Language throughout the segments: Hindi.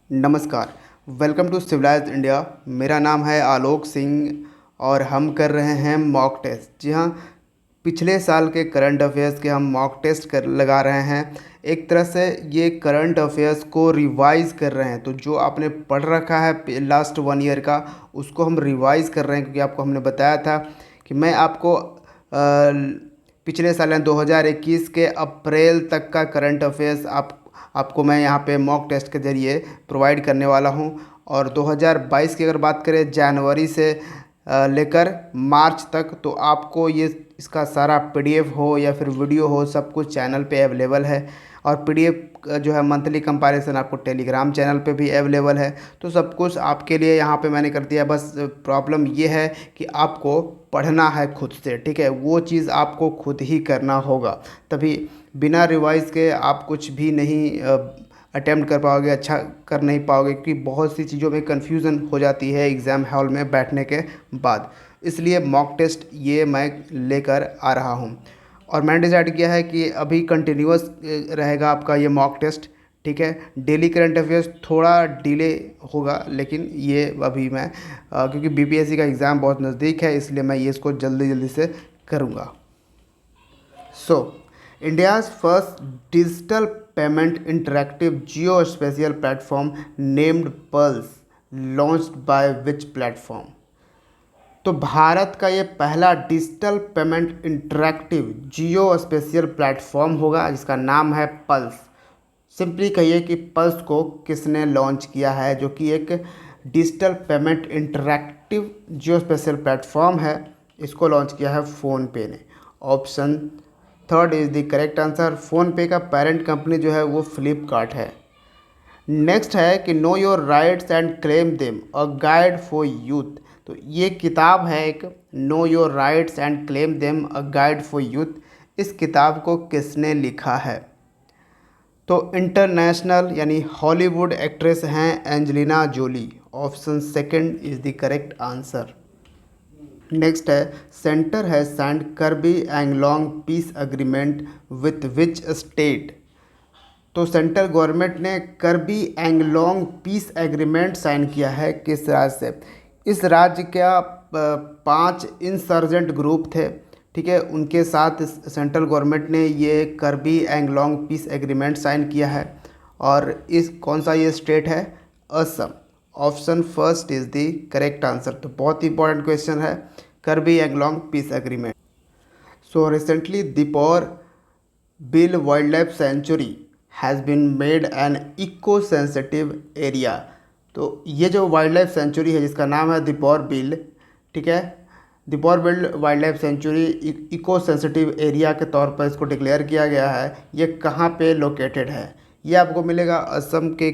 नमस्कार। Welcome to civilised India. मेरा नाम है आलोक सिंह और हम कर रहे हैं मॉक टेस्ट। जी हाँ, पिछले साल के करंट अफेयर्स के हम मॉक टेस्ट कर लगा रहे हैं। एक तरह से ये करंट अफेयर्स को रिवाइज़ कर रहे हैं। तो जो आपने पढ़ रखा है लास्ट 1 ईयर का, उसको हम रिवाइज़ कर रहे हैं, क्योंकि आपको हमने बताया था कि मैं आपको पिछले साल 2021 के अप्रैल तक का करंट अफेयर्स आपको मैं यहाँ पे मॉक टेस्ट के ज़रिए प्रोवाइड करने वाला हूँ। और 2022 की अगर बात करें, जनवरी से लेकर मार्च तक, तो आपको ये इसका सारा पीडीएफ हो या फिर वीडियो हो, सब कुछ चैनल पे अवेलेबल है। और पीडीएफ जो है मंथली कंपैरिजन आपको टेलीग्राम चैनल पे भी अवेलेबल है। तो सब कुछ आपके लिए यहाँ पे मैंने कर दिया। बस प्रॉब्लम ये है कि आपको पढ़ना है खुद से, ठीक है। वो चीज़ आपको खुद ही करना होगा, तभी बिना रिवाइज के आप कुछ भी नहीं अटेम्प्ट कर पाओगे, अच्छा कर नहीं पाओगे, क्योंकि बहुत सी चीज़ों में कन्फ्यूज़न हो जाती है एग्ज़ाम हॉल में बैठने के बाद। इसलिए मॉक टेस्ट ये मैं लेकर आ रहा हूँ। और मैंने डिसाइड किया है कि अभी कंटिन्यूअस रहेगा आपका ये मॉक टेस्ट, ठीक है। डेली करंट अफेयर्स थोड़ा डिले होगा, लेकिन ये अभी मैं क्योंकि बीपीएससी का एग्ज़ाम बहुत नज़दीक है, इसलिए मैं ये इसको जल्दी जल्दी से करूँगा। So, India's first digital payment interactive geospatial platform named Pulse launched by which platform? तो भारत का ये पहला डिजिटल पेमेंट इंटरैक्टिव जियो स्पेशियल प्लेटफॉर्म होगा, जिसका नाम है पल्स। सिंपली कहिए कि पल्स को किसने लॉन्च किया है, जो कि एक डिजिटल पेमेंट इंटरैक्टिव जियो स्पेशियल प्लेटफॉर्म है। इसको लॉन्च किया है फ़ोनपे ने। Option third is the correct answer. PhonePe का पेरेंट कंपनी जो है वो फ्लिपकार्ट है। नेक्स्ट है कि know your rights and claim them a guide for youth. तो ये किताब है एक, know your rights and claim them a guide for youth. इस किताब को किसने लिखा है? तो इंटरनेशनल यानी हॉलीवुड एक्ट्रेस हैं Angelina Jolie. Option second is the correct answer. Next है, सेंटर है signed Karbi Anglong peace agreement with which state. तो सेंट्रल गवर्नमेंट ने Karbi Anglong peace agreement sign किया है किस राज्य से? इस राज्य का 5 इंसर्जेंट ग्रुप थे, ठीक है। उनके साथ सेंट्रल गवर्नमेंट ने ये करबी एंगलोंग पीस एग्रीमेंट साइन किया है। और इस कौन सा ये स्टेट है? Assam. Option first is the correct answer. तो बहुत ही इंपॉर्टेंट क्वेश्चन है, Karbi Anglong peace agreement. So recently Deepor Beel wildlife sanctuary has been made an eco sensitive area. तो ये जो वाइल्ड लाइफ सेंचुरी है, जिसका नाम है दीपौर बिल, ठीक है, Deepor Beel wildlife sanctuary eco sensitive area के तौर पर इसको डिक्लेयर किया गया है। ये कहाँ पे लोकेटेड है? ये आपको मिलेगा असम के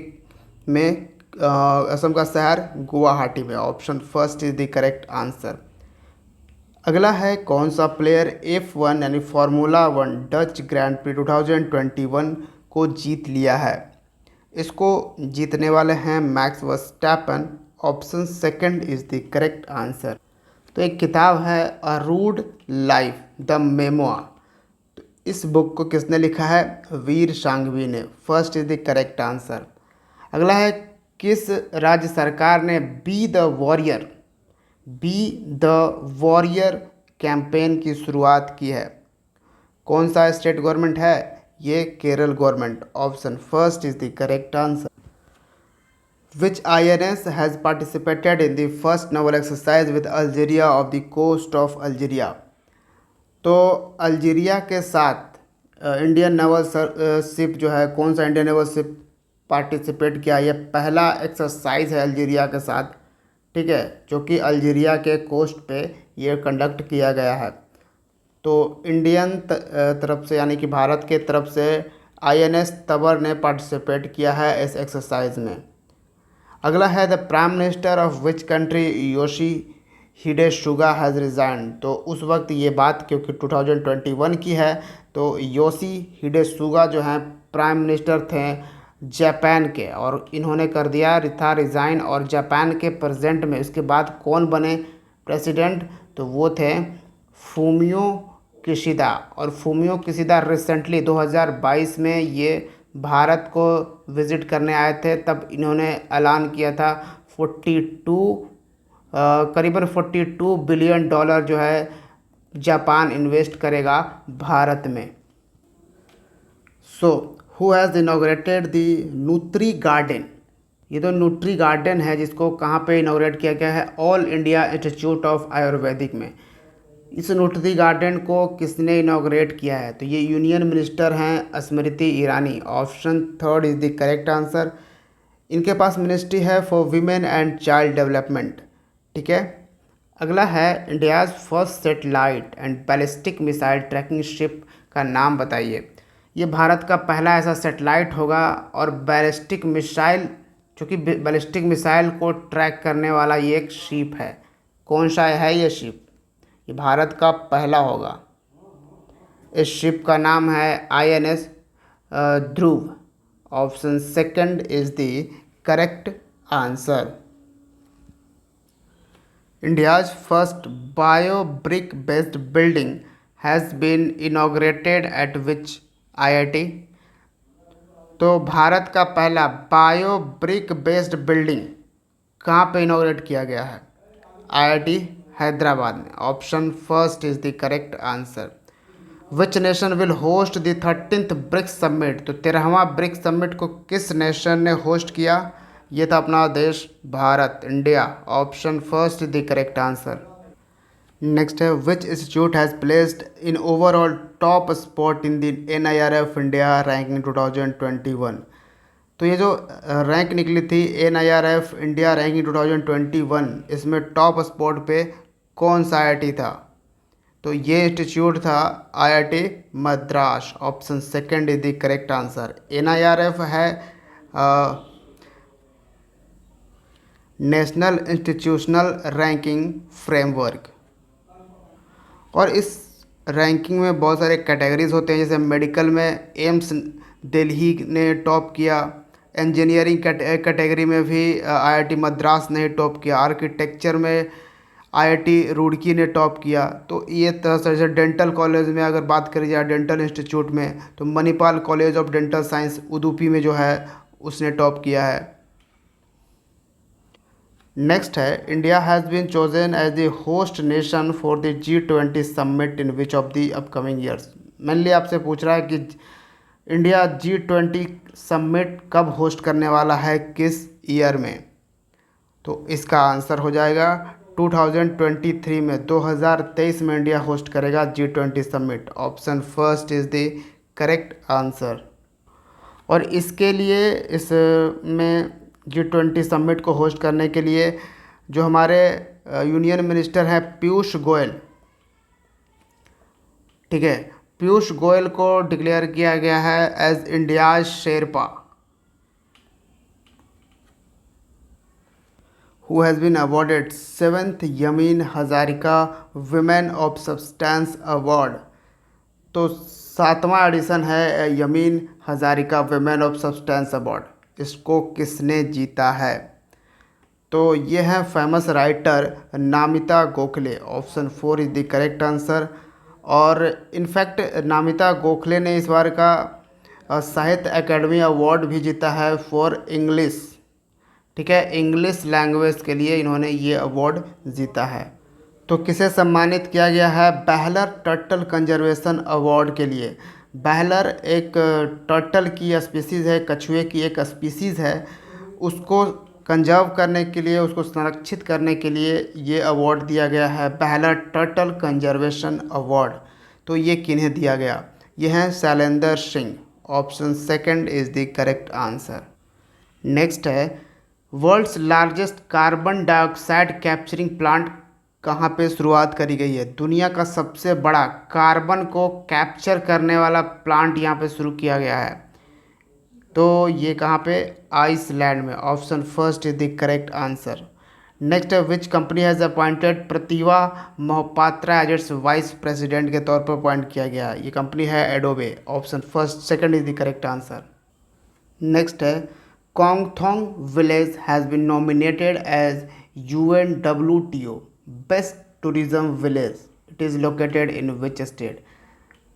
में, असम का शहर गुवाहाटी में। Option first is the correct answer. अगला है, कौन सा प्लेयर F1 यानी फार्मूला 1 डच ग्रैंड प्री 2021 को जीत लिया है? इसको जीतने वाले हैं max Verstappen. Option second is the correct answer. तो एक किताब है अ रूड लाइफ द मेमोआ। तो इस बुक को किसने लिखा है? वीर सांघवी ने। First is the correct answer. अगला है, किस राज्य सरकार ने बी द वॉरियर कैंपेन की शुरुआत की है? कौन सा स्टेट गवर्नमेंट है? ये Kerala government. Option first is the correct answer. Which INS has participated in the first naval exercise with Algeria off the coast of Algeria? तो अल्जीरिया के साथ इंडियन नेवल शिप जो है, कौन सा इंडियन नेवल शिप पार्टिसिपेट किया? ये पहला एक्सरसाइज है अल्जीरिया के साथ, ठीक है, जो कि अल्जीरिया के कोस्ट पे ये कंडक्ट किया गया है। तो इंडियन तरफ से यानी कि भारत के तरफ से INS तबर ने पार्टिसिपेट किया है इस एक्सरसाइज में। अगला है, the prime minister of which country Yoshihide Suga has resign. तो उस वक्त ये बात क्योंकि 2021 की है, तो योशी हिडे सुगा जो हैं प्राइम मिनिस्टर थे जापान के, और इन्होंने कर दिया था रिज़ाइन। और जापान के प्रेसिडेंट में इसके बाद कौन बने प्रेसिडेंट? तो वो थे फूमियो किशिदा। और फूमियो किशिदा रिसेंटली 2022 में ये भारत को विज़िट करने आए थे, तब इन्होंने ऐलान किया था 42 करीबन $42 बिलियन जो है जापान इन्वेस्ट करेगा भारत में। So who has inaugurated the nutri garden? ये तो न्यूट्री गार्डन है जिसको कहाँ पे इनॉग्रेट किया गया है? All India institute of Ayurvedic में। इस न्यूट्री गार्डन को किसने इनॉग्रेट किया है? तो ये यूनियन मिनिस्टर हैं Smriti Irani. Option third is the correct answer. इनके पास मिनिस्ट्री है for women and child development. ठीक है, अगला है India's first satellite and ballistic missile tracking ship का नाम बताइए। ये भारत का पहला ऐसा सेटेलाइट होगा और बैलिस्टिक मिसाइल, जो कि बैलिस्टिक मिसाइल को ट्रैक करने वाला ये एक शिप है। कौन सा है ये शिप? ये भारत का पहला होगा। इस शिप का नाम है INS Dhruv. Option second is the correct answer. India's first bio brick based building has been inaugurated at which IIT? तो भारत का पहला बायो ब्रिक बेस्ड बिल्डिंग कहाँ पे इनॉग्रेट किया गया है? IIT हैदराबाद में। Option first is the correct answer. Which nation will host the 13th BRICS summit? तो 13वां ब्रिक्स समिट को किस नेशन ने होस्ट किया? ये था अपना देश Bharat, India. Option first is the correct answer. Next है which institute has placed in overall top spot in the NIRF India ranking 2021? तो ये जो रैंक निकली थी NIRF इंडिया रैंकिंग 2021, इसमें टॉप स्पॉट पे कौन सा IIT था? तो ये इंस्टीट्यूट था IIT Madras. Option second is the correct answer. NIRF है नेशनल इंस्टीट्यूशनल रैंकिंग फ्रेमवर्क, और इस रैंकिंग में बहुत सारे कैटेगरीज होते हैं। जैसे मेडिकल में एम्स दिल्ली ने टॉप किया, इंजीनियरिंग कैटेगरी में भी IIT मद्रास ने टॉप किया, आर्किटेक्चर में IIT रुड़की ने टॉप किया। तो ये तरह से जैसे डेंटल कॉलेज में अगर बात करी जाए, डेंटल इंस्टीट्यूट में, तो Manipal college of dental science Udupi में जो है उसने टॉप किया है। नेक्स्ट है India has been chosen as the host nation for the G20 summit in which of the upcoming years? Mainly आपसे पूछ रहा है कि इंडिया G20 समिट कब होस्ट करने वाला है, किस ईयर में? तो इसका आंसर हो जाएगा 2023 में, 2023 में इंडिया होस्ट करेगा G20 summit. Option first is the correct answer. और इसके लिए इसमें G20 समिट को होस्ट करने के लिए जो हमारे यूनियन मिनिस्टर हैं पीयूष गोयल, ठीक है, पीयूष गोयल को डिक्लेयर किया गया है as India's sherpa, who has been awarded 7th Yameen Hazarika women of substance award. तो 7वां एडिशन है Yameen Hazarika women of substance award. इसको किसने जीता है? तो ये है famous writer Namita Gokhale. Option 4 is the correct answer. और इनफैक्ट नामिता गोखले ने इस बार का साहित्य अकेडमी अवार्ड भी जीता है फॉर इंग्लिश। ठीक है, इंग्लिश लैंग्वेज के लिए इन्होंने ये अवार्ड जीता है। तो किसे सम्मानित किया गया है? बहलर टर्टल कंजर्वेशन अवार्ड के लिए। बहलर एक टर्टल की स्पीसीज़ है, कछुए की एक स्पीसीज़ है, उसको कंजर्व करने के लिए, उसको संरक्षित करने के लिए ये अवार्ड दिया गया है, बहलर टर्टल कंजर्वेशन अवार्ड। तो ये किन्हें दिया गया? ये हैं Shailendra Singh. Option second is the correct answer. Next है world's largest carbon dioxide capturing plant कहाँ पे शुरुआत करी गई है? दुनिया का सबसे बड़ा कार्बन को कैप्चर करने वाला प्लांट यहाँ पे शुरू किया गया है। तो ये कहाँ पे? आइसलैंड में। Option first is the correct answer. Next है which company has appointed Pratibha Mohapatra as its vice president के तौर पर अपॉइंट किया गया है? ये कंपनी है Adobe. Option first second is the correct answer. Next है Kongthong village has been nominated as UNWTO best tourism village. It is located in which state?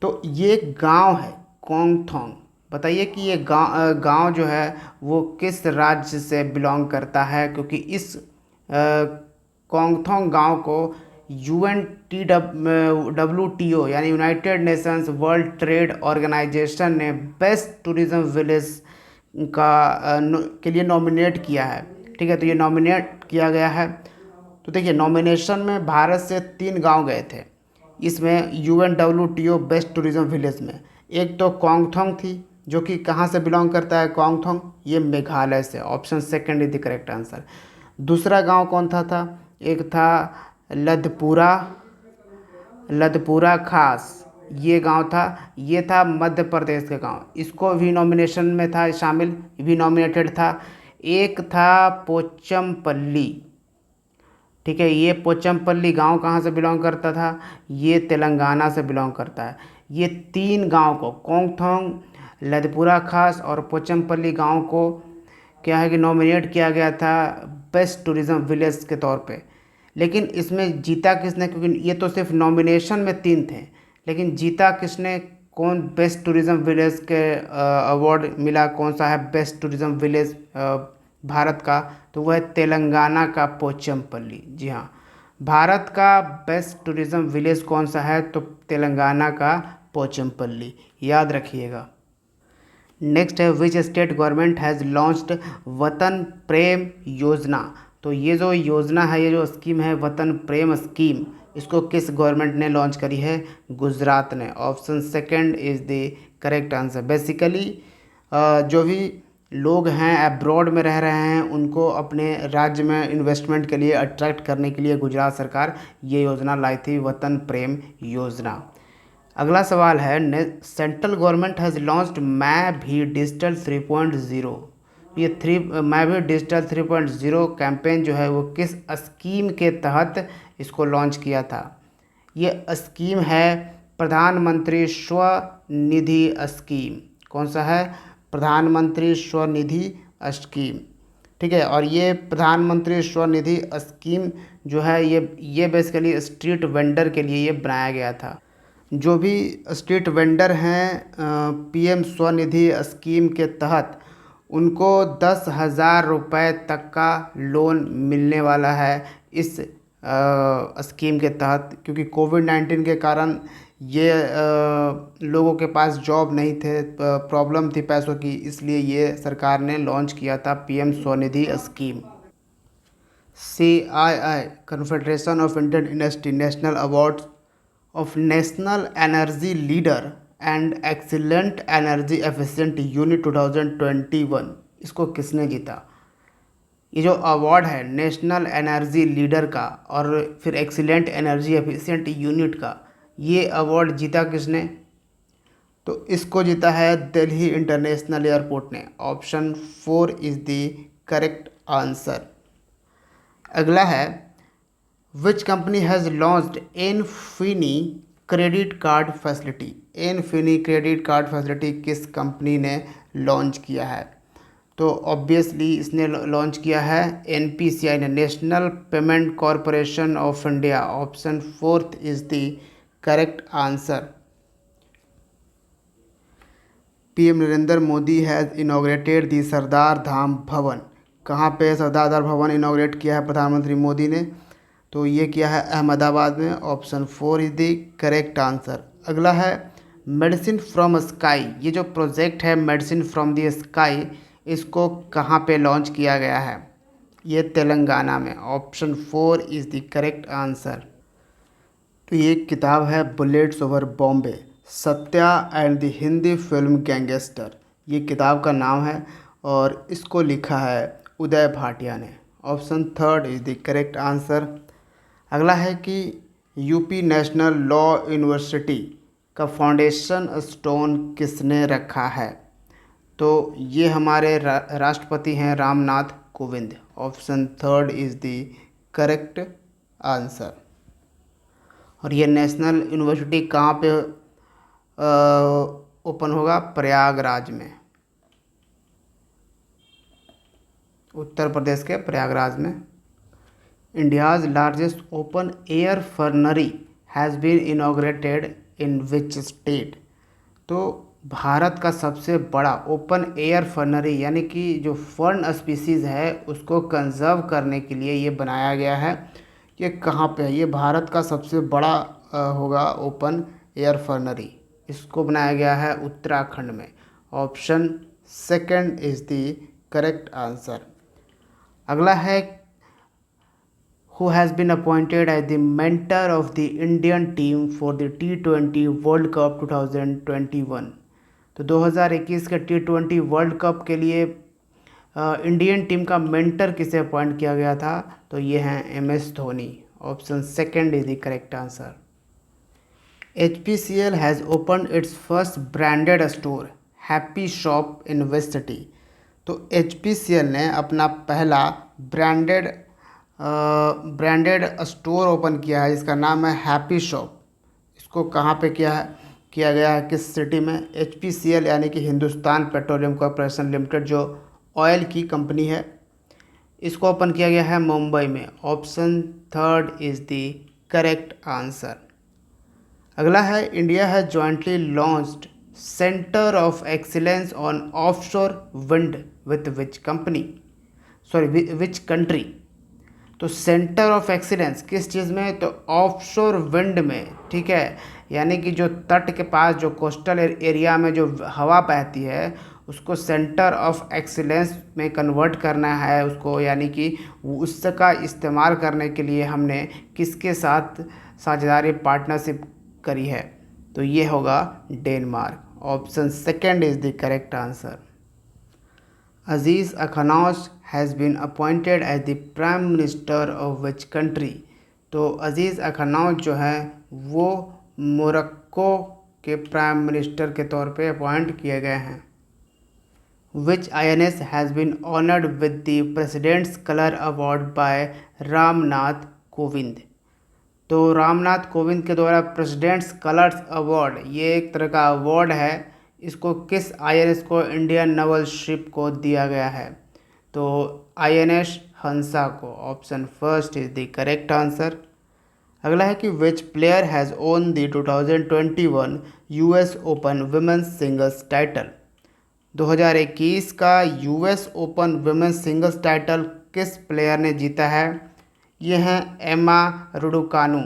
तो ये गांव है कोंगथोंग, बताइए कि ये गांव जो है वो किस राज्य से बिलोंग करता है, क्योंकि इस कोंगथोंग गांव को WTO यानी United Nations World Trade Organisation ने बेस्ट टूरिज्म विलेज के लिए नॉमिनेट किया है। ठीक है, तो ये नॉमिनेट किया गया है। तो देखिए, नॉमिनेशन में भारत से 3 गांव गए थे इसमें UNWTO बेस्ट टूरिज्म विलेज में। एक तो कोंगथोंग थी, जो कि कहाँ से बिलोंग करता है कोंगथोंग, ये मेघालय से। Option second is the correct answer. दूसरा गांव कौन था? एक था लधपुरा, लधपुरा खास, ये गांव था। ये था मध्य प्रदेश का गांव, इसको भी नॉमिनेशन में था शामिल, भी नॉमिनेटेड था। एक था पोचमपल्ली। ठीक है, ये पोचमपल्ली गांव कहाँ से बिलोंग करता था? ये तेलंगाना से बिलोंग करता है। ये 3 गांव को, कोंगथोंग, लधपुरा खास और पोचमपल्ली गांव को क्या है कि नॉमिनेट किया गया था बेस्ट टूरिज्म विलेज के तौर पे। लेकिन इसमें जीता किसने? क्योंकि ये तो सिर्फ नॉमिनेशन में 3 थे, लेकिन जीता किसने? कौन बेस्ट टूरिज्म विलेज के अवार्ड मिला? कौन सा है बेस्ट टूरिज्म विलेज भारत का? तो वह है तेलंगाना का पोचमपल्ली। जी हाँ, भारत का बेस्ट टूरिज्म विलेज कौन सा है? तो तेलंगाना का पोचमपल्ली, याद रखिएगा। नेक्स्ट है, which state government has launched वतन प्रेम योजना। तो ये जो योजना है, ये जो स्कीम है वतन प्रेम स्कीम, इसको किस गवर्नमेंट ने लॉन्च करी है? गुजरात ने। Option second is the correct answer. Basically जो भी लोग हैं अब्रॉड में रह रहे हैं, उनको अपने राज्य में इन्वेस्टमेंट के लिए अट्रैक्ट करने के लिए गुजरात सरकार ये योजना लाई थी, वतन प्रेम योजना। अगला सवाल है, सेंट्रल गवर्नमेंट हैज़ लॉन्च्ड मैं भी डिजिटल 3.0। ये मैं भी डिजिटल 3.0 कैंपेन जो है वो किस स्कीम के तहत इसको लॉन्च किया था? ये स्कीम है प्रधानमंत्री स्वनिधि स्कीम। कौन सा है? प्रधानमंत्री स्वनिधि स्कीम। ठीक है, और ये प्रधानमंत्री स्वनिधि स्कीम जो है ये बेसिकली स्ट्रीट वेंडर के लिए ये बनाया गया था। जो भी स्ट्रीट वेंडर हैं PM स्वनिधि स्कीम के तहत उनको 10,000 रुपये तक का लोन मिलने वाला है इस स्कीम के तहत, क्योंकि कोविड-19 के कारण ये लोगों के पास जॉब नहीं थे, प्रॉब्लम थी पैसों की, इसलिए ये सरकार ने लॉन्च किया था PM Svanidhi scheme. CII confederation of Indian industry national award of national energy leader and excellent energy efficient unit 2021, इसको किसने जीता? ये जो अवार्ड है नेशनल एनर्जी लीडर का और फिर एक्सीलेंट एनर्जी एफिशिएंट यूनिट का, ये अवार्ड जीता किसने? तो इसको जीता है दिल्ली इंटरनेशनल एयरपोर्ट ने। Option 4 is the correct answer. अगला है, which company has launched Infinity credit card facility. Infinity credit card facility किस कंपनी ने लॉन्च किया है? तो ऑब्वियसली इसने लॉन्च किया है NPCI ने, national payment corporation of India. Option 4 is the correct answer. PM Narendra Modi has inaugurated the Sardar Dham Bhawan. कहाँ पे सरदार धाम भवन इनॉग्रेट किया है प्रधानमंत्री मोदी ने? तो ये किया है अहमदाबाद में। Option 4 is the correct answer. अगला है, मेडिसिन फ्रॉम स्काई। ये जो प्रोजेक्ट है मेडिसिन फ्रॉम द स्काई, इसको कहाँ पे लॉन्च किया गया है? ये तेलंगाना में। Option 4 is the correct answer. तो ये किताब है bullets over Bombay, Satya and the Hindi film gangster, ये किताब का नाम है और इसको लिखा है उदय भाटिया ने। Option 3 is the correct answer. अगला है कि UP नेशनल लॉ यूनिवर्सिटी का फाउंडेशन स्टोन किसने रखा है? तो ये हमारे राष्ट्रपति हैं Ramnath Kovind. Option 3 is the correct answer. और ये नेशनल यूनिवर्सिटी कहाँ पे ओपन होगा? प्रयागराज में, उत्तर प्रदेश के प्रयागराज में। India's largest open air fernery has been inaugurated in which state. तो भारत का सबसे बड़ा ओपन एयर फर्नरी यानी कि जो फर्न स्पीसीज़ है उसको कंजर्व करने के लिए ये बनाया गया है। ये कहाँ पे है? ये भारत का सबसे बड़ा होगा ओपन एयर फर्नरी। इसको बनाया गया है उत्तराखंड में। Option second is the correct answer. अगला है who has been appointed as the mentor of the Indian team for the T20 World Cup 2021। तो 2021 के T20 वर्ल्ड कप के लिए इंडियन टीम का मेंटर किसे अपॉइंट किया गया था? तो ये हैं MS Dhoni. Option second is the correct answer. HPCL has open its first branded store Happy Shop in west city. तो HPCL ने अपना पहला ब्रांडेड स्टोर ओपन किया है जिसका नाम है हैप्पी शॉप। इसको कहाँ पे किया गया है, किस सिटी में? HPCL यानी कि हिंदुस्तान पेट्रोलियम कॉरपोरेशन लिमिटेड जो ऑयल की कंपनी है, इसको ओपन किया गया है मुंबई में। Option third is the correct answer. अगला है India has jointly launched centre of excellence on offshore wind with which country. तो सेंटर ऑफ एक्सीलेंस किस चीज़ में? तो ऑफशोर विंड में, ठीक है। यानी कि जो तट के पास जो कोस्टल एरिया में जो हवा बहती है उसको सेंटर ऑफ एक्सीलेंस में कन्वर्ट करना है उसको, यानी कि उसका इस्तेमाल करने के लिए हमने किसके साथ साझेदारी पार्टनरशिप करी है? तो ये होगा Denmark. Option second is the correct answer. Aziz Akhannouch has been appointed as the prime minister of which country. तो अजीज़ अखनौज जो है वो मोरक्को के प्राइम मिनिस्टर के तौर पे अपॉइंट किए गए हैं। Which INS has been honoured with the President's Colour Award by Ramnath Kovind. तो रामनाथ कोविंद के द्वारा प्रेसिडेंट्स कलर्स अवार्ड, ये एक तरह का अवार्ड है, इसको किस INS को, इंडियन नेवल शिप को दिया गया है? तो INS हंसा को। Option first is the correct answer. अगला है कि which player has won the 2021 US open women's singles title. 2021 का US open women's singles title किस प्लेयर ने जीता है? ये हैं Emma Raducanu.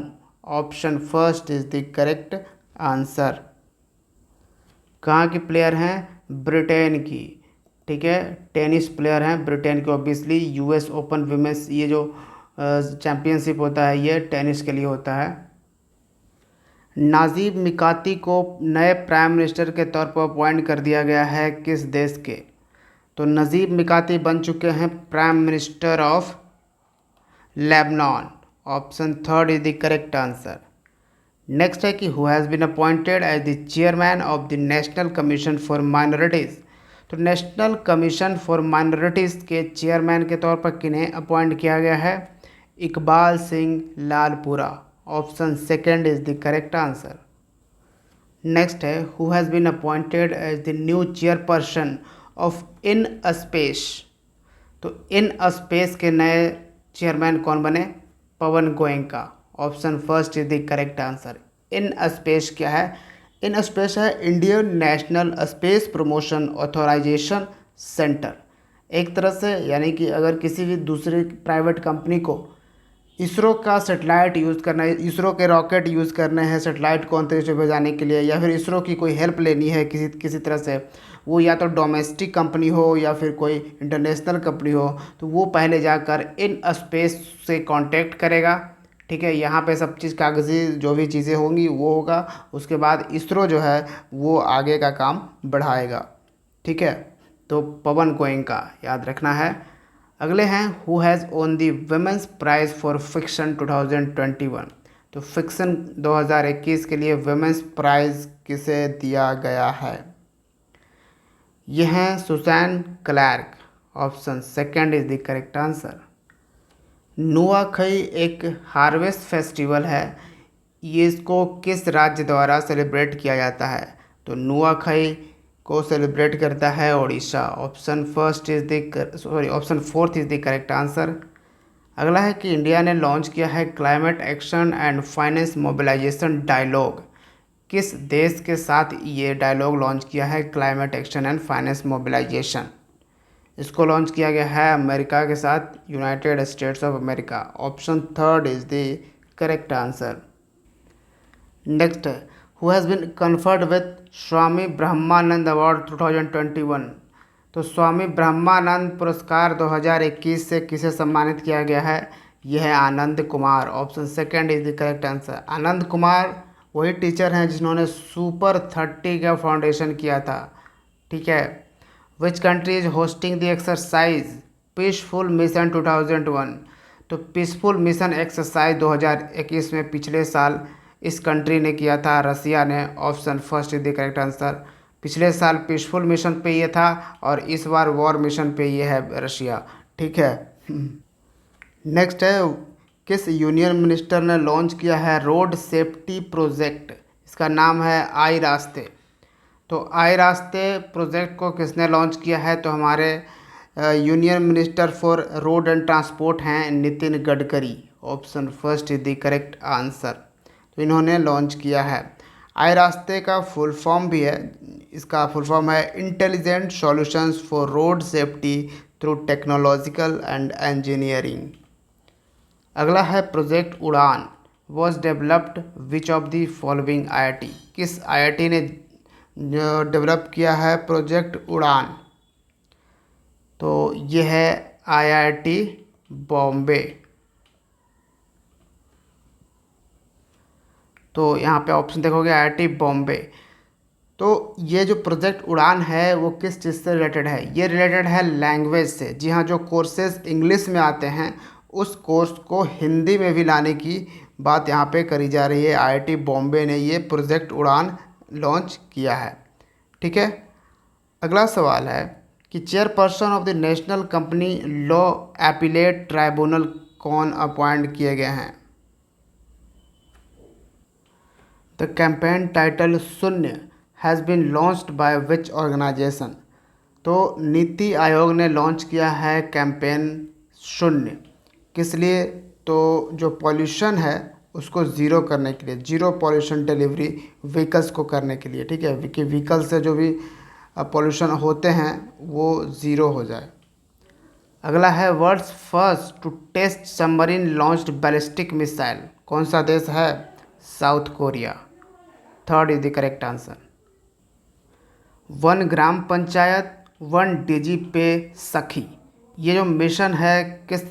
Option first is the correct answer. कहाँ की प्लेयर हैं? ब्रिटेन की, ठीक है। टेनिस प्लेयर हैं ब्रिटेन के। ऑब्वियसली US ओपन विमेंस ये जो चैम्पियनशिप होता है ये टेनिस के लिए होता है। नाजीब मिकाती को नए प्राइम मिनिस्टर के तौर पर अपॉइंट कर दिया गया है किस देश के? तो नजीब मिकाती बन चुके हैं prime minister of Lebanon. Option third is the correct answer. Next है कि who has been appointed as the chairman of the national commission for minorities. तो नेशनल कमीशन फॉर माइनॉरिटीज़ के चेयरमैन के तौर पर किन्हें अपॉइंट किया गया है? Iqbal Singh Lalpura. Option second is the correct answer. Next है who has been appointed as the new chairperson of in space. तो इन स्पेस के नए चेयरमैन कौन बने? Pawan Goenka. Option first is the correct answer. In space क्या है? इन स्पेस है Indian national space promotion authorisation centre. एक तरह से यानी कि अगर किसी भी दूसरी प्राइवेट कंपनी को इसरो का सेटेलाइट यूज़ करना है, इसरो के रॉकेट यूज़ करने हैं सेटेलाइट को अंतरिक्ष में भेजाने के लिए, या फिर इसरो की कोई हेल्प लेनी है किसी तरह से, वो या तो डोमेस्टिक कंपनी हो या फिर कोई इंटरनेशनल कंपनी हो, तो वो पहले जाकर इन स्पेस से कांटेक्ट करेगा, ठीक है। यहाँ पे सब चीज़ कागज़ी जो भी चीज़ें होंगी वो होगा, उसके बाद इसरो जो है वो आगे का काम बढ़ाएगा, ठीक है। तो पवन गोयनका याद रखना है। अगले हैं who has own the women's prize for fiction 2021। तो फिक्शन 2021 के लिए वुमेंस प्राइज़ किसे दिया गया है? यह हैं Susan Clarke. Option second is the correct answer. Nuakhai एक हार्वेस्ट फेस्टिवल है, ये इसको किस राज्य द्वारा सेलिब्रेट किया जाता है? तो नुआखई को सेलिब्रेट करता है Odisha. Option fourth is the correct answer. अगला है कि इंडिया ने लॉन्च किया है climate action and finance mobilisation dialogue, किस देश के साथ ये डायलॉग लॉन्च किया है? Climate action and finance mobilisation. इसको लॉन्च किया गया है अमेरिका के साथ, United States of America. Option third is the correct answer. Next, who has been conferred with Swami Brahmanand award 2021। तो स्वामी ब्रह्मानंद पुरस्कार 2021 से किसे सम्मानित किया गया है? यह है Anand Kumar. Option second is the correct answer. Anand Kumar वही टीचर हैं जिन्होंने सुपर 30 का फाउंडेशन किया था। ठीक है। Which country is hosting the exercise peaceful mission 2001। तो पीसफुल मिशन एक्सरसाइज 2021 में पिछले साल इस कंट्री ने किया था, रसिया ने। Option first is the correct answer. पिछले साल पीसफुल मिशन पे ये था और इस बार वॉर मिशन पे ये है रशिया। ठीक है। नेक्स्ट है, किस यूनियन मिनिस्टर ने लॉन्च किया है रोड सेफ्टी प्रोजेक्ट? इसका नाम है आई रास्ते। तो आई रास्ते प्रोजेक्ट को किसने लॉन्च किया है? तो हमारे union minister for road and transport हैं Nitin Gadkari. Option first is the correct answer. तो इन्होंने लॉन्च किया है। आई रास्ते का फुल फॉर्म भी है, इसका फुल फॉर्म है intelligent solutions for road safety through technological and engineering. अगला है प्रोजेक्ट उड़ान was developed which of the following IIT. किस आईआईटी ने डेवलप किया है प्रोजेक्ट उड़ान? तो ये है आईआईटी बॉम्बे। तो यहाँ पे ऑप्शन देखोगे आईआईटी बॉम्बे। तो ये जो प्रोजेक्ट उड़ान है वो किस चीज़ से रिलेटेड है? ये रिलेटेड है लैंग्वेज से। जी हाँ, जो कोर्सेज इंग्लिश में आते हैं उस कोर्स को हिंदी में भी लाने की बात यहाँ पे करी जा रही है। आईआईटी बॉम्बे ने ये प्रोजेक्ट उड़ान लॉन्च किया है। ठीक है। अगला सवाल है कि chairperson of the national company law appellate tribunal कौन अपॉइंट किए गए हैं? The campaign title Shunya has been launched by which organisation. तो नीति आयोग ने लॉन्च किया है कैंपेन शून्य। किस लिए? तो जो पॉल्यूशन है उसको ज़ीरो करने के लिए, जीरो पॉल्यूशन डिलीवरी व्हीकल्स को करने के लिए। ठीक है, कि व्हीकल से जो भी पॉल्यूशन होते हैं वो ज़ीरो हो जाए। अगला है world's first to test submarine launched ballistic missile. कौन सा देश है? South Korea. Third is the correct answer. 1 Gram Panchayat 1 digi pay Sakhi, ये जो मिशन है किस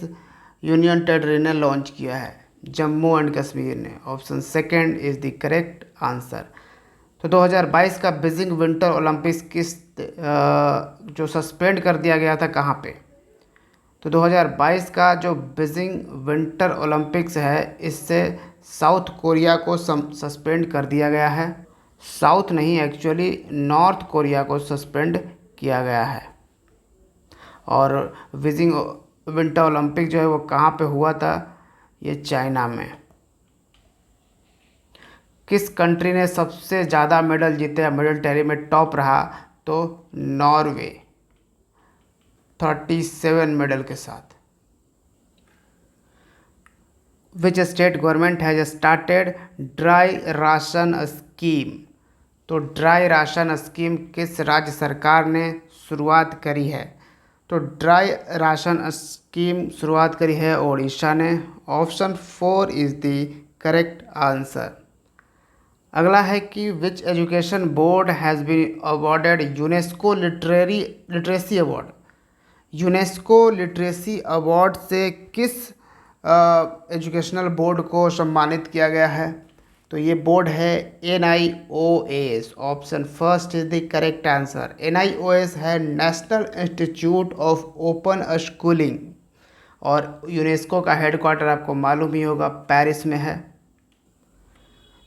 यूनियन टेरिटरी ने लॉन्च किया है? जम्मू एंड कश्मीर ने। Option second is the correct answer. तो 2022 का बीजिंग विंटर ओलंपिक्स किस जो सस्पेंड कर दिया गया था कहाँ पे? तो 2022 का जो बीजिंग विंटर ओलंपिक्स है इससे साउथ कोरिया को सस्पेंड कर दिया गया है। साउथ नहीं, एक्चुअली नॉर्थ कोरिया को सस्पेंड किया गया है। और बीजिंग विंटर ओलंपिक जो है वो कहाँ पे हुआ था? ये चाइना में। किस कंट्री ने सबसे ज़्यादा मेडल जीते? मेडल टैली में टॉप रहा तो नॉर्वे, 37 मेडल के साथ। Which state government has started dry ration scheme. तो ड्राई राशन स्कीम किस राज्य सरकार ने शुरुआत करी है? तो ड्राई राशन स्कीम शुरुआत करी है ओडिशा ने। Option 4 is the correct answer. अगला है कि which education board has been awarded UNESCO literacy award. UNESCO literacy award से किस एजुकेशनल बोर्ड को सम्मानित किया गया है? तो ये बोर्ड है NIOS। Option first is the correct answer. NIOS है national institute of open schooling और यूनेस्को का हेडक्वार्टर आपको मालूम ही होगा पेरिस में है।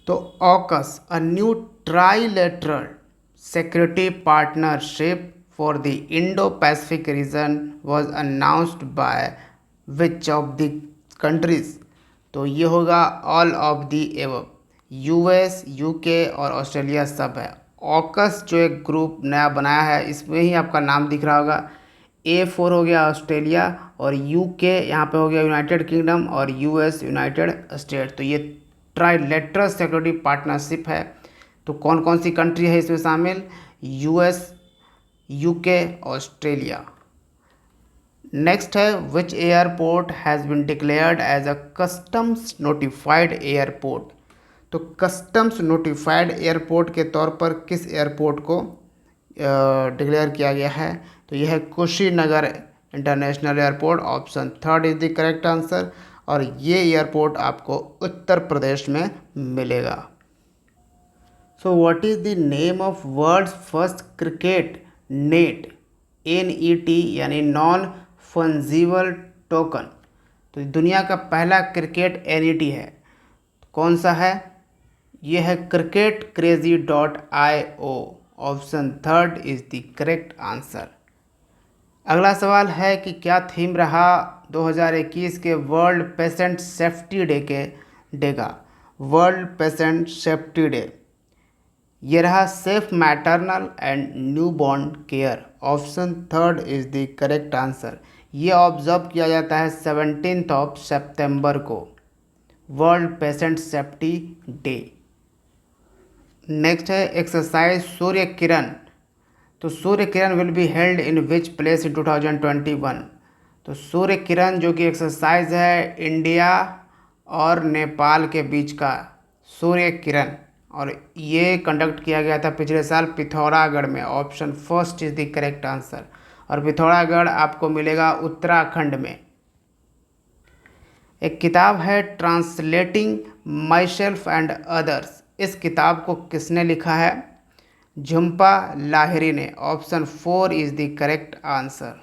तो AUKUS a new trilateral security partnership for the Indo Pacific region was announced by which of the countries. तो ये होगा all of the above. US, UK और ऑस्ट्रेलिया सब है। ऑकस जो एक ग्रुप नया बनाया है इसमें ही आपका नाम दिख रहा होगा। A4 हो गया ऑस्ट्रेलिया और UK यहाँ पे हो गया यूनाइटेड किंगडम और US यूनाइटेड स्टेट। तो ये ट्राइलेटरल सिक्योरिटी पार्टनरशिप है तो कौन कौन सी कंट्री है इसमें शामिल? US, UK, Australia. नेक्स्ट है which airport has been declared as a customs notified airport. तो कस्टम्स नोटिफाइड एयरपोर्ट के तौर पर किस एयरपोर्ट को डिक्लेयर किया गया है? तो यह है Kushinagar international airport. Option third is the correct answer. और ये एयरपोर्ट आपको उत्तर प्रदेश में मिलेगा। So what is the name of world's first cricket net? NET यानी नॉन फंजिबल टोकन। तो दुनिया का पहला क्रिकेट NET है, कौन सा है? यह है cricketcrazy.io। Option third is the correct answer. अगला सवाल है कि क्या थीम रहा 2021 के वर्ल्ड पेशेंट सेफ्टी डे का? वर्ल्ड पेशेंट सेफ्टी डे ये रहा safe maternal and newborn care. Option third is the correct answer. ये ऑब्जर्व किया जाता है 17 सितंबर को, world patient safety day. Next है एक्सरसाइज सूर्य किरण। तो Surya Kiran will be held in which place in 2021। तो सूर्य किरण जो कि एक्सरसाइज है इंडिया और नेपाल के बीच का सूर्य किरण, और ये कंडक्ट किया गया था पिछले साल पिथौरागढ़ में। Option first is the correct answer. और पिथौरागढ़ आपको मिलेगा उत्तराखंड में। एक किताब है translating myself and others. इस किताब को किसने लिखा है? झुम्पा लाहिरी ने। Option 4 is the correct answer.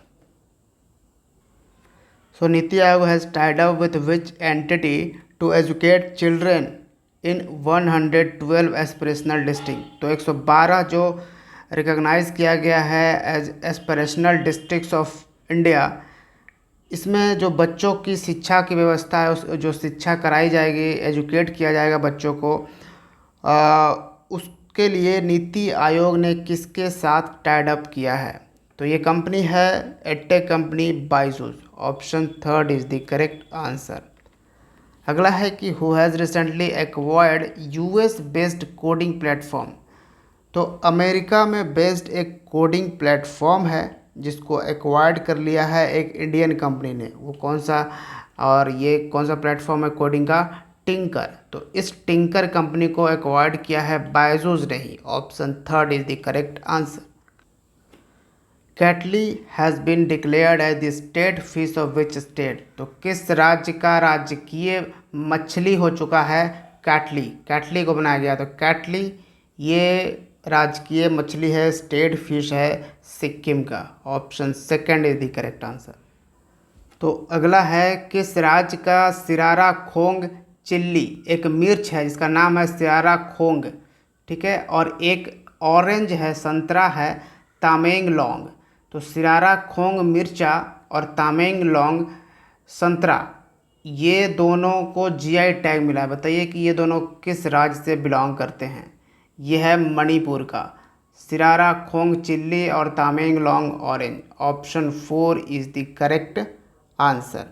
So Niti Aayog has tied up with which entity to educate children in 112 aspirational district. तो 112 जो रिकॉग्नाइज किया गया है as aspirational districts of India, इसमें जो बच्चों की शिक्षा की व्यवस्था है, उस जो शिक्षा कराई जाएगी, एजुकेट किया जाएगा बच्चों को, उसके लिए नीति आयोग ने किसके साथ टाइड अप किया है? तो ये कंपनी है edtech company Byju's. Option third is the correct answer. अगला है कि who has recently acquired US based coding platform. तो अमेरिका में बेस्ड एक कोडिंग प्लेटफॉर्म है जिसको एक्वायर्ड कर लिया है एक इंडियन कंपनी ने। वो कौन सा, और ये कौन सा प्लेटफॉर्म है कोडिंग का? टिंकर। तो इस टिंकर कंपनी को एक्वायर्ड किया है बायजूस ने ही। Option third is the correct answer. Catla has been declared as the state fish of which state. तो किस राज्य का राजकीय मछली हो चुका है कैटली? कैटली को बनाया गया। तो कैटली ये राजकीय मछली है, स्टेट फिश है सिक्किम का। Option second is the correct answer. तो अगला है किस राज्य का सिरारा खोंग चिल्ली, एक मिर्च है जिसका नाम है सिरारा खोंग, ठीक है, और एक ऑरेंज है, संतरा है, तामेंगलोंग। तो सिरारा खोंग मिर्चा और तामेंगलोंग संतरा, ये दोनों को GI टैग मिला है। बताइए कि ये दोनों किस राज्य से बिलोंग करते हैं? ये है मणिपुर का सिरारा खोंग चिल्ली और Tamenglong orange. Option 4 is the correct answer.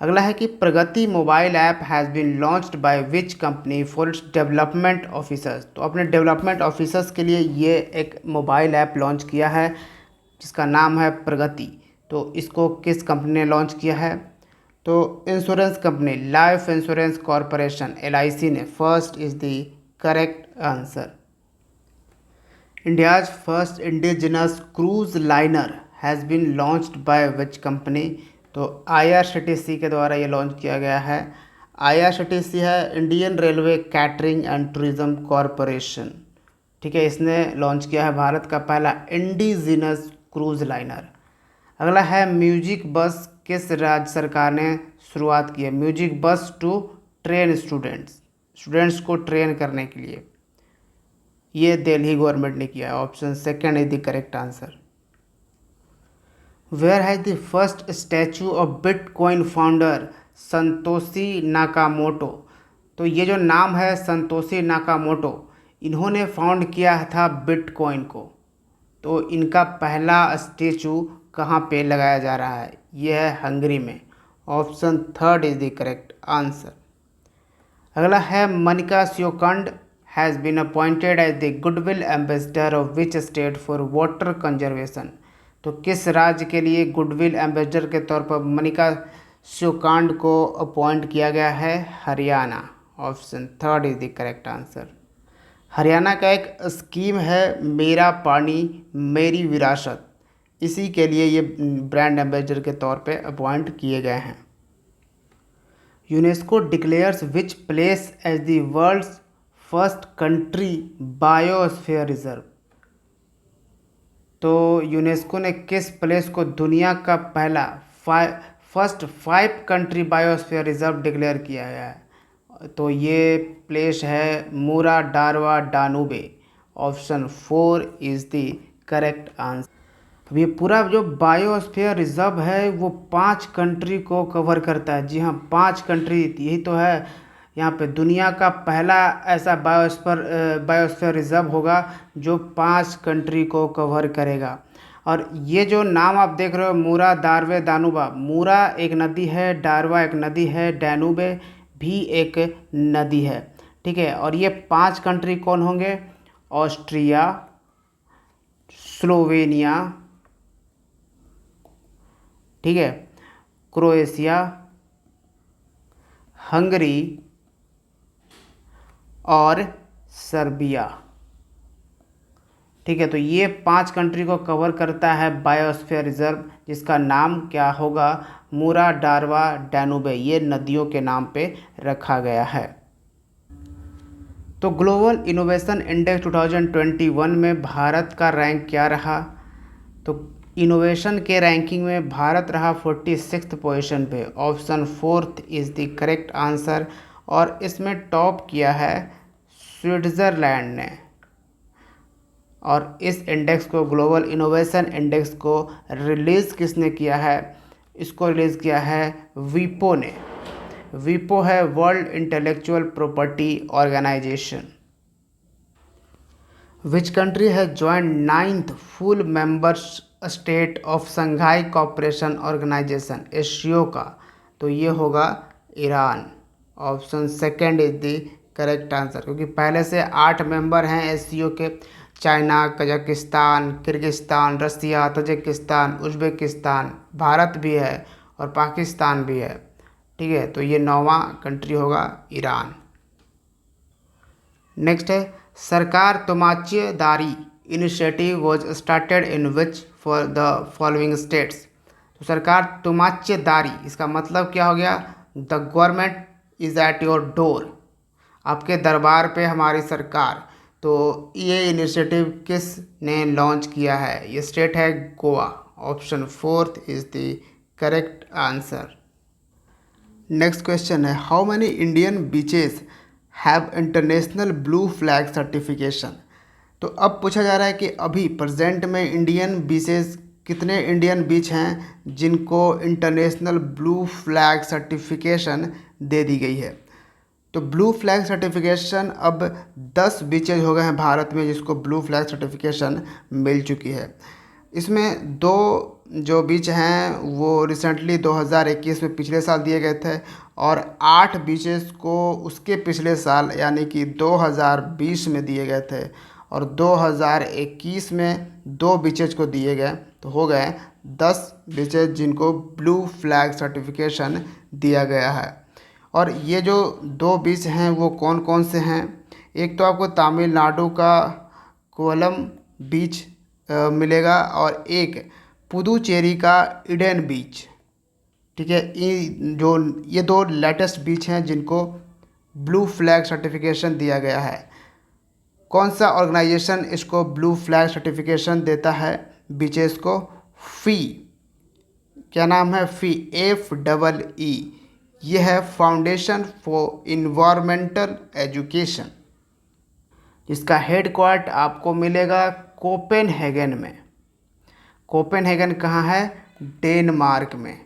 अगला है कि Pragati mobile app has been launched by which company for its development officers. तो अपने डेवलपमेंट ऑफिसर्स के लिए ये एक मोबाइल ऐप लॉन्च किया है जिसका नाम है प्रगति। तो इसको किस कंपनी ने लॉन्च किया है? तो insurance company Life Insurance Corporation LIC ने। First is the correct answer. India's first indigenous cruise liner has been launched by which company. तो IRCTC के द्वारा ये लॉन्च किया गया है। IRCTC है Indian railway catering and tourism corporation, ठीक है, इसने लॉन्च किया है भारत का पहला इंडिजिनस क्रूज लाइनर। अगला है म्यूजिक बस किस राज्य सरकार ने शुरुआत की है? Music bus to train students को ट्रेन करने के लिए, ये दिल्ली गवर्नमेंट ने किया है। Option second is the correct answer. Where has the first statue of bitcoin founder Satoshi Nakamoto. तो ये जो नाम है संतोशी नाकामोटो, इन्होंने फाउंड किया था बिटकॉइन को। तो इनका पहला स्टैचू कहाँ पे लगाया जा रहा है? यह है हंगरी में। Option third is the correct answer. अगला है Manika शिवखंड has been appointed as the goodwill ambassador of which state for water conservation? तो किस राज्य के लिए गुडविल एम्बेसडर के तौर पर मनिका शिवकांड को अपॉइंट किया गया है? Haryana. Option third is the correct answer. Haryana का एक स्कीम है मेरा पानी मेरी विरासत, इसी के लिए ये ब्रांड एम्बेसडर के तौर पे अपॉइंट किए गए हैं। UNESCO declares which place as the world's first country biosphere reserve. तो यूनेस्को ने किस प्लेस को दुनिया का पहला first 5 country biosphere reserve declare किया गया है? तो ये प्लेस है Mura Drava Danube. Option 4 is the correct answer. अब ये पूरा जो बायोस्फीयर रिजर्व है वो 5 कंट्री को कवर करता है। जी हाँ, 5 कंट्री, यही तो है यहाँ पे दुनिया का पहला ऐसा बायोस्फीयर रिजर्व होगा जो 5 कंट्री को कवर करेगा। और ये जो नाम आप देख रहे हो मूरा दारवे दानूबा, मूरा एक नदी है, डारवा एक नदी है, डैनूबे भी एक नदी है। ठीक है, और ये 5 कंट्री कौन होंगे? ऑस्ट्रिया, स्लोवेनिया, ठीक है, क्रोएशिया, हंगरी और सर्बिया। ठीक है, तो ये 5 कंट्री को कवर करता है बायोस्फीयर रिजर्व, जिसका नाम क्या होगा? मूरा डारवा डैनूबे, ये नदियों के नाम पे रखा गया है। तो ग्लोबल इनोवेशन इंडेक्स 2021 में भारत का रैंक क्या रहा? तो इनोवेशन के रैंकिंग में भारत रहा 46th पोजीशन पे। Option 4 is the correct answer. और इसमें टॉप किया है स्विट्ज़रलैंड ने। और इस इंडेक्स को, ग्लोबल इनोवेशन इंडेक्स को रिलीज़ किसने किया है? इसको रिलीज़ किया है वीपो ने। वीपो है world intellectual property organisation. Which country है joint 9th full members state of Shanghai cooperation organisation SCO का? तो ये होगा Iran. Option second is the correct answer, क्योंकि पहले से 8 मेंबर हैं एससीओ के। China, Kazakhstan, Kyrgyzstan, Russia, Tajikistan, Uzbekistan, Bharat भी है और पाकिस्तान भी है। ठीक है, तो ये 9वां कंट्री होगा ईरान। नेक्स्ट है Sarkar Tumchyadari initiative was started in which for the following states. तो सरकार तुमाच्यदारी, इसका मतलब क्या हो गया? The government is at your door, आपके दरबार पे हमारी सरकार। तो ये इनिशिएटिव किस ने लॉन्च किया है? ये स्टेट है Goa. Option 4 is the correct answer. Next question है how many Indian beaches have international blue flag certification. तो अब पूछा जा रहा है कि अभी प्रेजेंट में इंडियन बीचेस, कितने इंडियन बीच हैं जिनको इंटरनेशनल ब्लू फ्लैग सर्टिफिकेशन दे दी गई है। तो ब्लू फ्लैग सर्टिफिकेशन अब 10 बीचेज हो गए हैं भारत में जिसको ब्लू फ्लैग सर्टिफिकेशन मिल चुकी है। इसमें 2 जो बीच हैं वो रिसेंटली 2021 में पिछले साल दिए गए थे, और 8 बीचेस को उसके पिछले साल यानी कि 2020 में दिए गए थे, और 2021 में 2 बीचेज को दिए गए, तो हो गए 10 बीचेज जिनको ब्लू फ्लैग सर्टिफिकेशन दिया गया है। और ये जो 2 बीच हैं वो कौन कौन से हैं? एक तो आपको तमिलनाडु का कोवलम बीच मिलेगा, और एक पुदुचेरी का ईडन बीच। ठीक है, ये 2 लेटेस्ट बीच हैं जिनको ब्लू फ्लैग सर्टिफिकेशन दिया गया है। कौन सा ऑर्गेनाइजेशन इसको ब्लू फ्लैग सर्टिफिकेशन देता है बीचेस को? फी। क्या नाम है? फी, FEE। यह है फाउंडेशन फॉर इन्वायरमेंटल एजुकेशन, जिसका हेडक्वार्टर आपको मिलेगा कोपेनहेगन में। कोपेनहेगन कहाँ है? डेनमार्क में।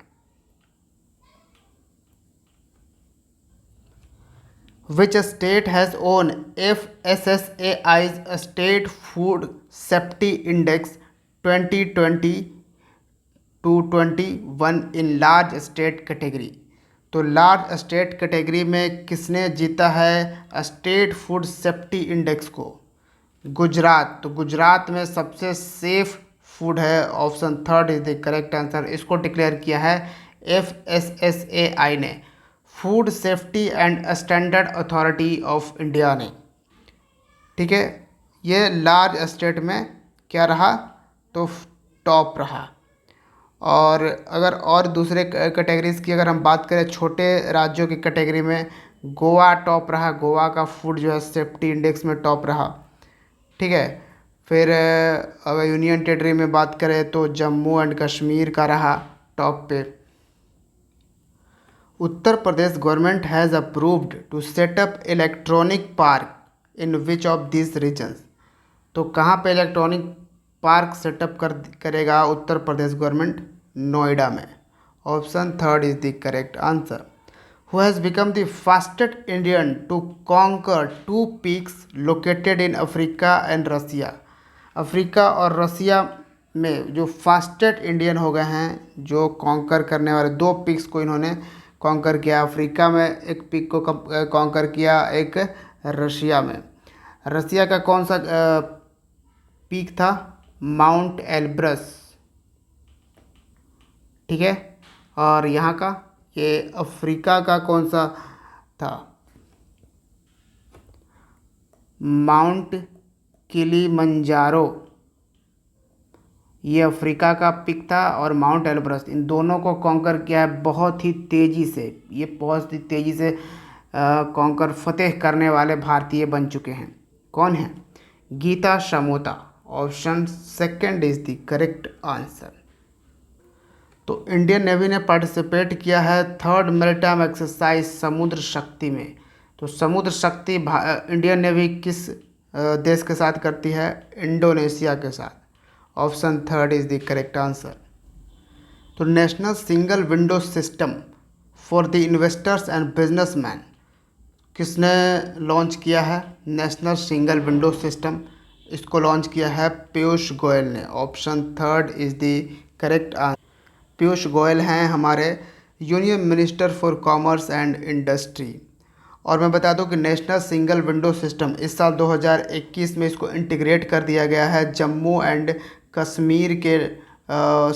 Which state has won FSSAI's State Food Safety Index 2020 to 21 in large state category? तो लार्ज स्टेट कैटेगरी में किसने जीता है स्टेट फूड सेफ्टी इंडेक्स को? गुजरात। तो गुजरात में सबसे सेफ फूड है, option third is the correct answer. इसको डिक्लेयर किया है FSSAI ने, food safety and standard authority of India ने। ठीक है, ये लार्ज स्टेट में क्या रहा, तो टॉप रहा। और अगर और दूसरे कैटेगरीज की अगर हम बात करें, छोटे राज्यों की कैटेगरी में गोवा टॉप रहा, गोवा का फूड जो है सेफ्टी इंडेक्स में टॉप रहा। ठीक है, फिर अगर यूनियन टेरिटरी में बात करें तो जम्मू एंड कश्मीर का रहा टॉप पे। Uttar Pradesh government has approved to set up electronic park in which of this regions? तो कहाँ पे इलेक्ट्रॉनिक पार्क सेटअप करेगा उत्तर प्रदेश गवर्नमेंट? नोएडा में। Option third is the correct answer. Who has become the fastest Indian to conquer 2 peaks located in Africa and Russia? Africa और रसिया में जो फास्टेस्ट इंडियन हो गए हैं, जो कॉन्कर करने वाले 2 पीक्स को इन्होंने कॉन्कर किया। अफ्रीका में एक पीक को कॉन्कर किया, एक रशिया में। रसिया का कौन सा पीक था? Mount Elbrus. ठीक है, और यहाँ का ये अफ्रीका का कौन सा था? Mount Kilimanjaro. ये अफ्रीका का पिक था, और माउंट एल्ब्रस, इन दोनों को कॉन्कर किया है बहुत ही तेज़ी से। ये बहुत ही तेज़ी से कॉन्कर फतेह करने वाले भारतीय बन चुके हैं। कौन है? Geeta Samota. Option second is the correct answer. तो इंडियन नेवी ने पार्टिसिपेट किया है 3rd मैरीटाइम एक्सरसाइज समुद्र शक्ति में। तो समुद्र शक्ति इंडियन नेवी किस देश के साथ करती है? इंडोनेशिया के साथ। Option third is the correct answer. तो national single window system for the investors and businessman किसने लॉन्च किया है? नेशनल सिंगल विंडो सिस्टम, इसको लॉन्च किया है पीयूष गोयल ने। Option third is the correct answer. Piyush Goyal हैं हमारे union minister for commerce and industry. और मैं बता दूं कि नेशनल सिंगल विंडो सिस्टम इस साल 2021 में इसको इंटीग्रेट कर दिया गया है जम्मू एंड कश्मीर के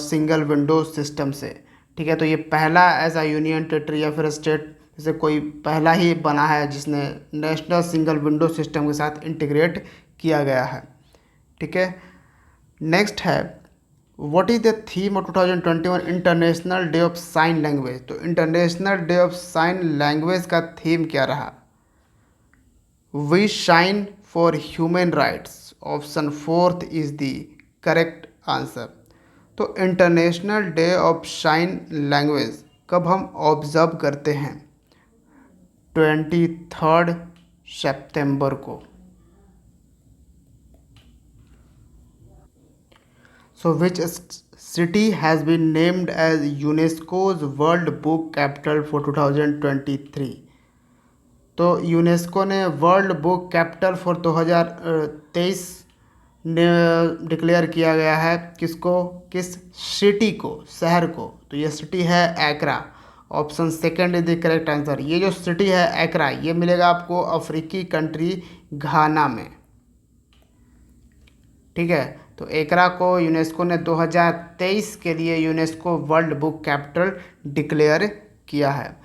सिंगल विंडो सिस्टम से। ठीक है, तो ये पहला ऐसा यूनियन टेरिटरी या फिर स्टेट से कोई पहला ही बना है जिसने नेशनल सिंगल विंडो सिस्टम के साथ इंटीग्रेट किया गया है। ठीक है, नेक्स्ट है what is the theme of 2021 international day of sign language? तो international day of sign language का थीम क्या रहा? We shine for human rights. Option fourth is the correct answer. तो international day of sign language कब हम ऑब्जर्व करते हैं? 23 सितंबर को। So which city has been named as UNESCO's World Book Capital for 2023? तो यूनेस्को ने वर्ल्ड बुक कैपिटल फॉर 2023 ने डिक्लेयर किया गया है। किसको? किस सिटी को, शहर को? तो ये सिटी है एकरा। Option second is the correct answer. ये जो सिटी है एकरा, ये मिलेगा आपको अफ्रीकी कंट्री घाना में। ठीक है, तो एकरा को यूनेस्को ने 2023 के लिए UNESCO world book capital declare किया है।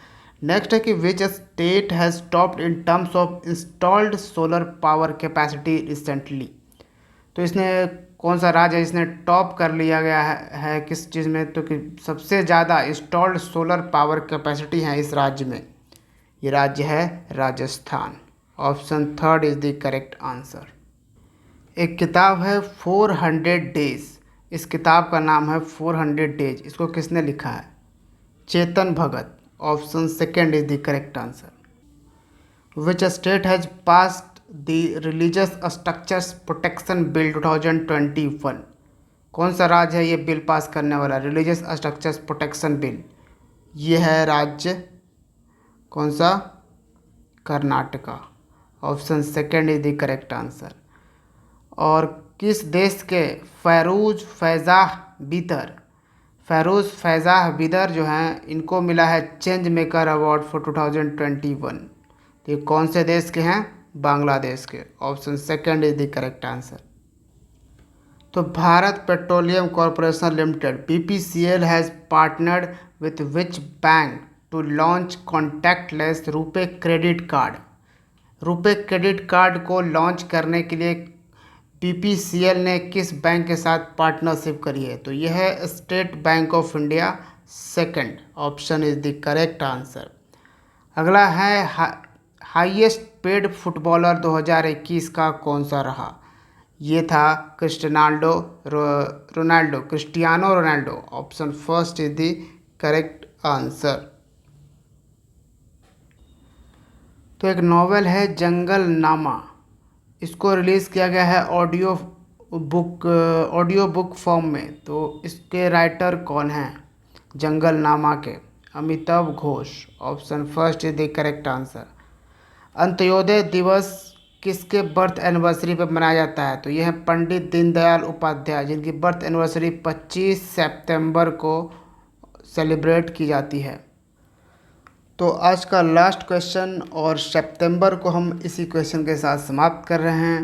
नेक्स्ट है कि विच state has topped in terms of installed solar power capacity recently? तो इसने कौन सा राज्य है जिसने टॉप कर लिया गया है किस चीज़ में? तो कि सबसे ज़्यादा इंस्टॉल्ड सोलर पावर कैपेसिटी है इस राज्य में। ये राज्य है Rajasthan. Option third is the correct answer. एक किताब है 400 डेज। इस किताब का नाम है 400 डेज। इसको किसने लिखा है? Chetan Bhagat. Option second is the correct answer. Which state has passed the religious structures protection bill 2021? कौन सा राज्य है ये बिल पास करने वाला, रिलीजियस स्ट्रक्चर्स प्रोटेक्शन बिल? ये है राज्य कौन सा? Karnataka. Option second is the correct answer. और किस देश के फैरूज फैजाह बीतर, फ़ैरूज़ फैज़ा हबीदर जो हैं इनको मिला है चेंज मेकर अवार्ड फॉर 2021। तो ये कौन से देश के हैं? बांग्लादेश के। Option second is the correct answer. तो Bharat petroleum corporation limited BPCL has partnered with which bank to launch contactless RuPay credit card. RuPay credit card को लॉन्च करने के लिए BPCL ने किस बैंक के साथ पार्टनरशिप करी है? तो यह है state bank of India. Second option is the correct answer. अगला है हाईएस्ट पेड फुटबॉलर 2021 का कौन सा रहा? ये था Cristiano Ronaldo. Option first is the correct answer. तो एक नॉवेल है जंगल नामा, इसको रिलीज़ किया गया है ऑडियो बुक फॉर्म में। तो इसके राइटर कौन हैं? जंगल नामा के Amitabh Ghosh. Option first is the correct answer. Antyodaya दिवस किसके बर्थ एनिवर्सरी पर मनाया जाता है? तो यह है पंडित दीनदयाल उपाध्याय, जिनकी बर्थ एनिवर्सरी 25 सितंबर को सेलिब्रेट की जाती है। तो आज का लास्ट क्वेश्चन और सितंबर को हम इसी क्वेश्चन के साथ समाप्त कर रहे हैं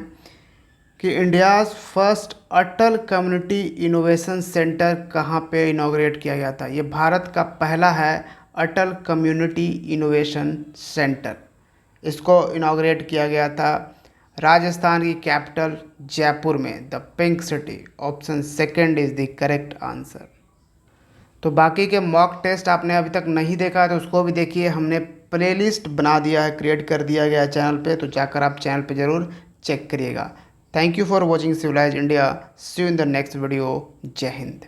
कि इंडियाज़ फर्स्ट अटल कम्युनिटी इनोवेशन सेंटर कहाँ पे इनॉग्रेट किया गया था? ये भारत का पहला है अटल कम्युनिटी इनोवेशन सेंटर। इसको इनॉग्रेट किया गया था राजस्थान की कैपिटल जयपुर में, the pink city. Option second is the correct answer. तो बाकी के मॉक टेस्ट आपने अभी तक नहीं देखा है तो उसको भी देखिए, हमने प्लेलिस्ट बना दिया है, क्रिएट कर दिया गया है चैनल पे, तो जाकर आप चैनल पे ज़रूर चेक करिएगा। Thank you for watching civilised India. See you in the next video. जय हिंद।